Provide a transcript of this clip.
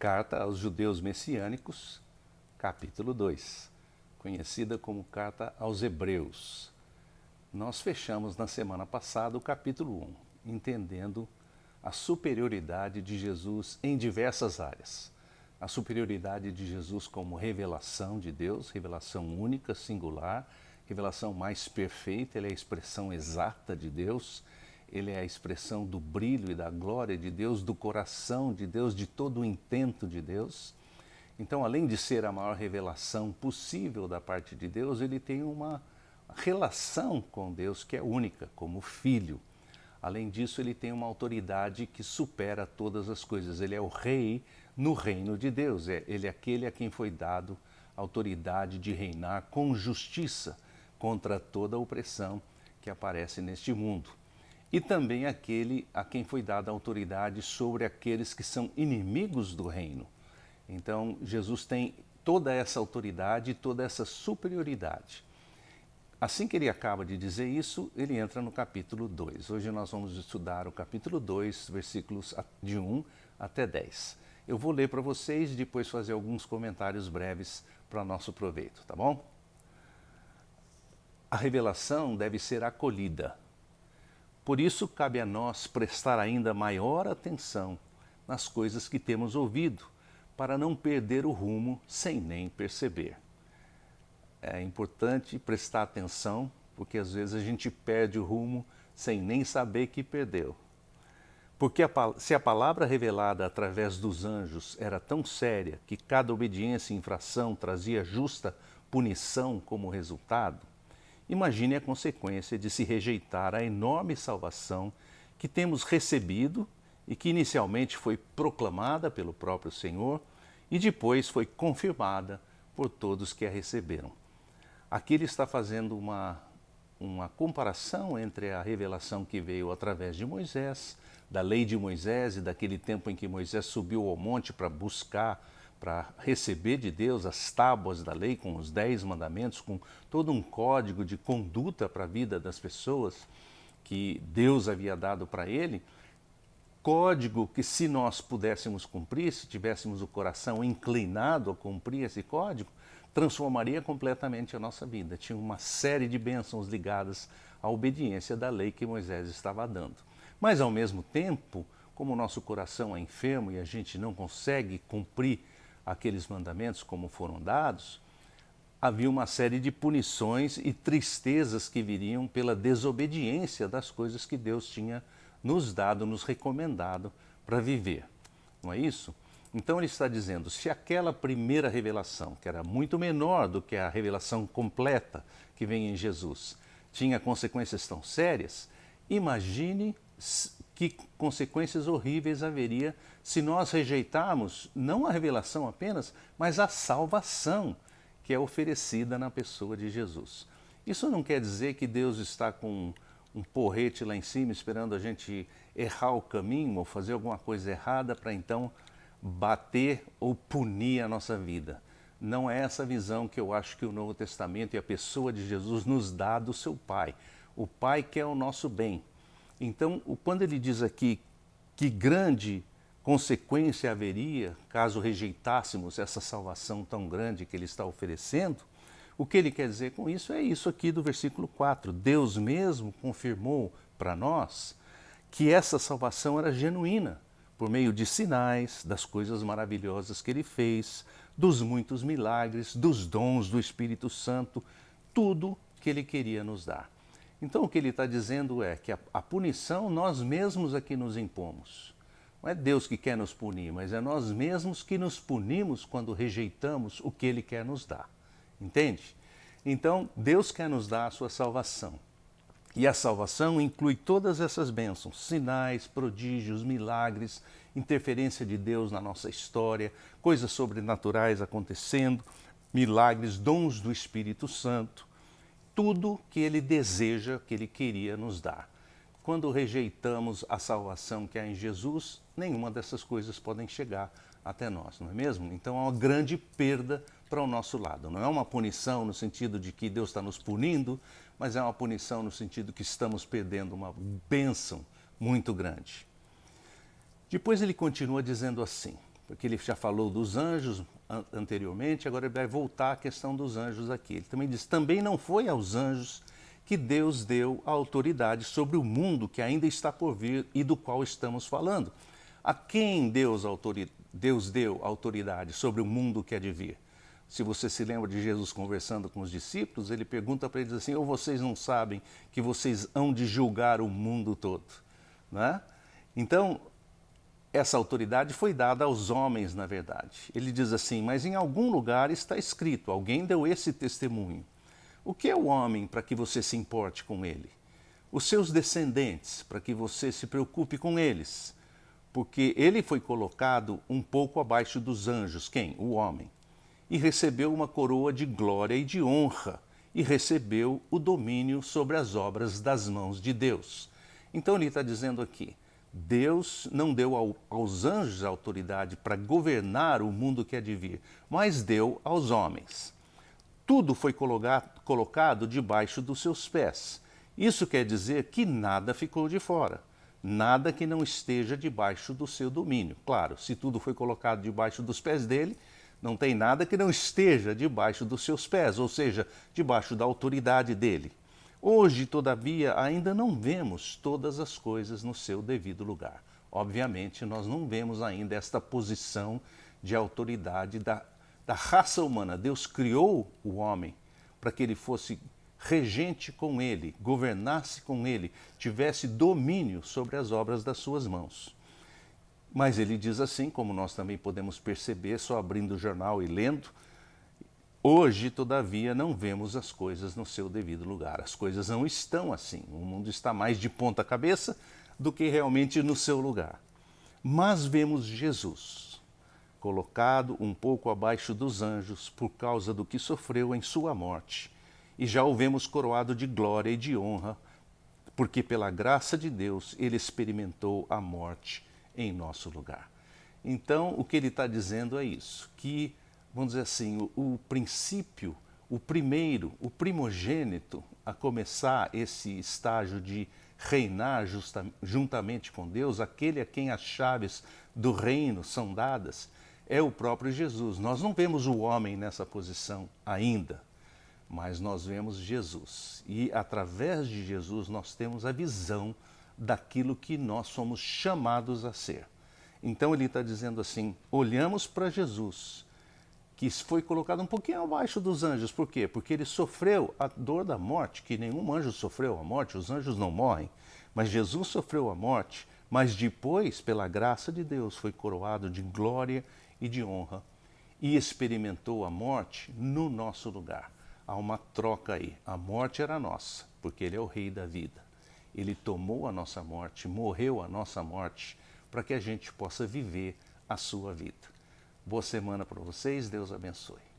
Carta aos Judeus Messiânicos, capítulo 2, conhecida como Carta aos Hebreus. Nós fechamos na semana passada o capítulo 1, entendendo a superioridade de Jesus em diversas áreas. A superioridade de Jesus como revelação de Deus, revelação única, singular, revelação mais perfeita, ele é a expressão exata de Deus, ele é a expressão do brilho e da glória de Deus, do coração de Deus, de todo o intento de Deus. Então, além de ser a maior revelação possível da parte de Deus, ele tem uma relação com Deus que é única, como filho. Além disso, ele tem uma autoridade que supera todas as coisas. Ele é o rei no reino de Deus. Ele é aquele a quem foi dado a autoridade de reinar com justiça contra toda a opressão que aparece neste mundo. E também aquele a quem foi dada a autoridade sobre aqueles que são inimigos do reino. Então, Jesus tem toda essa autoridade e toda essa superioridade. Assim que ele acaba de dizer isso, ele entra no capítulo 2. Hoje nós vamos estudar o capítulo 2, versículos de 1 até 10. Eu vou ler para vocês e depois fazer alguns comentários breves para nosso proveito, tá bom? A revelação deve ser acolhida. Por isso, cabe a nós prestar ainda maior atenção nas coisas que temos ouvido, para não perder o rumo sem nem perceber. É importante prestar atenção, porque às vezes a gente perde o rumo sem nem saber que perdeu. Porque se a palavra revelada através dos anjos era tão séria que cada obediência e infração trazia justa punição como resultado, imagine a consequência de se rejeitar a enorme salvação que temos recebido e que inicialmente foi proclamada pelo próprio Senhor e depois foi confirmada por todos que a receberam. Aqui ele está fazendo uma comparação entre a revelação que veio através de Moisés, da lei de Moisés e daquele tempo em que Moisés subiu ao monte para buscar, para receber de Deus as tábuas da lei com os 10 mandamentos, com todo um código de conduta para a vida das pessoas que Deus havia dado para ele, código que se nós pudéssemos cumprir, se tivéssemos o coração inclinado a cumprir esse código, transformaria completamente a nossa vida. Tinha uma série de bênçãos ligadas à obediência da lei que Moisés estava dando. Mas, ao mesmo tempo, como o nosso coração é enfermo e a gente não consegue cumprir aqueles mandamentos como foram dados, havia uma série de punições e tristezas que viriam pela desobediência das coisas que Deus tinha nos dado, nos recomendado para viver. Não é isso? Então ele está dizendo, se aquela primeira revelação, que era muito menor do que a revelação completa que vem em Jesus, tinha consequências tão sérias, imagine que consequências horríveis haveria se nós rejeitarmos não a revelação apenas, mas a salvação que é oferecida na pessoa de Jesus. Isso não quer dizer que Deus está com um porrete lá em cima esperando a gente errar o caminho ou fazer alguma coisa errada para então bater ou punir a nossa vida. Não é essa visão que eu acho que o Novo Testamento e a pessoa de Jesus nos dá do seu Pai. O Pai quer o nosso bem. Então, quando ele diz aqui que grande consequência haveria caso rejeitássemos essa salvação tão grande que ele está oferecendo, o que ele quer dizer com isso é isso aqui do versículo 4. Deus mesmo confirmou para nós que essa salvação era genuína, por meio de sinais, das coisas maravilhosas que ele fez, dos muitos milagres, dos dons do Espírito Santo, tudo que ele queria nos dar. Então o que ele está dizendo é que a punição nós mesmos é que nos impomos. Não é Deus que quer nos punir, mas é nós mesmos que nos punimos quando rejeitamos o que ele quer nos dar. Entende? Então Deus quer nos dar a sua salvação. E a salvação inclui todas essas bênçãos, sinais, prodígios, milagres, interferência de Deus na nossa história, coisas sobrenaturais acontecendo, milagres, dons do Espírito Santo, tudo que ele deseja, que ele queria nos dar. Quando rejeitamos a salvação que há em Jesus, nenhuma dessas coisas podem chegar até nós, não é mesmo? Então é uma grande perda para o nosso lado. Não é uma punição no sentido de que Deus está nos punindo, mas é uma punição no sentido que estamos perdendo uma bênção muito grande. Depois ele continua dizendo assim, porque ele já falou dos anjos anteriormente, agora ele vai voltar à questão dos anjos aqui. Ele também diz: também não foi aos anjos que Deus deu a autoridade sobre o mundo que ainda está por vir e do qual estamos falando. A quem Deus deu autoridade sobre o mundo que há de vir? Se você se lembra de Jesus conversando com os discípulos, ele pergunta para eles assim: ou vocês não sabem que vocês hão de julgar o mundo todo? Né? Então, essa autoridade foi dada aos homens, na verdade. Ele diz assim: mas em algum lugar está escrito, alguém deu esse testemunho. O que é o homem para que você se importe com ele? Os seus descendentes, para que você se preocupe com eles? Porque ele foi colocado um pouco abaixo dos anjos. Quem? O homem. E recebeu uma coroa de glória e de honra, e recebeu o domínio sobre as obras das mãos de Deus. Então ele está dizendo aqui: Deus não deu aos anjos a autoridade para governar o mundo que há de vir, mas deu aos homens. Tudo foi colocado debaixo dos seus pés. Isso quer dizer que nada ficou de fora. Nada que não esteja debaixo do seu domínio. Claro, se tudo foi colocado debaixo dos pés dele, não tem nada que não esteja debaixo dos seus pés, ou seja, debaixo da autoridade dele. Hoje, todavia, ainda não vemos todas as coisas no seu devido lugar. Obviamente, nós não vemos ainda esta posição de autoridade da raça humana. Deus criou o homem para que ele fosse regente com ele, governasse com ele, tivesse domínio sobre as obras das suas mãos. Mas ele diz assim, como nós também podemos perceber, só abrindo o jornal e lendo: hoje, todavia, não vemos as coisas no seu devido lugar. As coisas não estão assim. O mundo está mais de ponta cabeça do que realmente no seu lugar. Mas vemos Jesus colocado um pouco abaixo dos anjos por causa do que sofreu em sua morte. E já o vemos coroado de glória e de honra, porque pela graça de Deus ele experimentou a morte em nosso lugar. Então, o que ele está dizendo é isso, que, vamos dizer assim, o princípio, o primeiro, o primogênito a começar esse estágio de reinar juntamente com Deus, aquele a quem as chaves do reino são dadas, é o próprio Jesus. Nós não vemos o homem nessa posição ainda, mas nós vemos Jesus. E através de Jesus nós temos a visão daquilo que nós somos chamados a ser. Então ele está dizendo assim: olhamos para Jesus, que foi colocado um pouquinho abaixo dos anjos. Por quê? Porque ele sofreu a dor da morte, que nenhum anjo sofreu a morte, os anjos não morrem, mas Jesus sofreu a morte, mas depois, pela graça de Deus, foi coroado de glória e de honra e experimentou a morte no nosso lugar. Há uma troca aí. A morte era nossa, porque ele é o rei da vida. Ele tomou a nossa morte, morreu a nossa morte, para que a gente possa viver a sua vida. Boa semana para vocês, Deus abençoe.